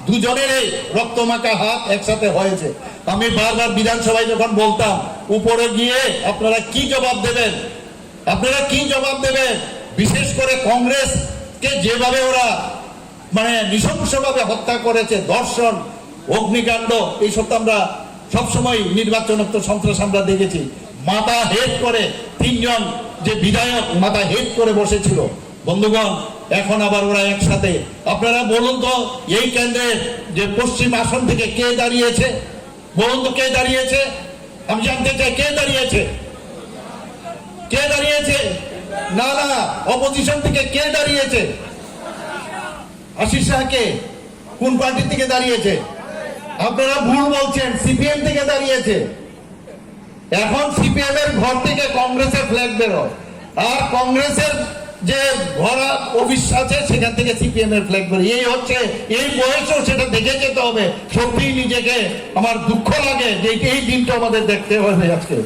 দুজনের এই রক্তমাখা হাত একসাথে হয়েছে। আমি বারবার বিধানসভায় যখন বলতাম উপরে গিয়ে আপনারা কি জবাব দেবেন, আপনারা কি জবাব দেবেন, বিশেষ করে কংগ্রেসকে যেভাবে ওরা মানে নৃশংসভাবে হত্যা করেছে, ধর্ষণ, অগ্নিকাণ্ড, এইসব তো আমরা সবসময় নির্বাচনোত্তর সন্ত্রাস আমরা দেখেছি। মাথা হেড করে তিনজন যে বিধায়ক মাথা হেড করে বসেছিল। বন্ধুগণ, এখন আবার ওরা একসাথে। আপনারা বলুন তো এই কেন্দ্রের যে পশ্চিম আসন থেকে কে দাঁড়িয়েছে, বলুন তো কে দাঁড়িয়েছে? আমি জানতে চাই কে দাঁড়িয়েছে, কে দাঁড়িয়েছে? না না, অপোজিশন থেকে কে দাঁড়িয়েছে? আশিস শাহকে কোন পার্টি থেকে দাঁড়িয়েছে? আপনারা ভুল বলছেন, সিপিএম থেকে দাঁড়িয়েছে। এখন সিপিএম এর ঘর থেকে কংগ্রেসের ফ্ল্যাগ বেরোয়, আর কংগ্রেসের যে ভরা অফিস আছে সেখান থেকে সিপিএম এর ফ্ল্যাগ বেরোয়। এই হচ্ছে, এই বয়সেও সেটা দেখে যেতে হবে। সত্যিই নিজেকে আমার দুঃখ লাগে যে এই দিনটা আমাদের দেখতে হবে আজকে।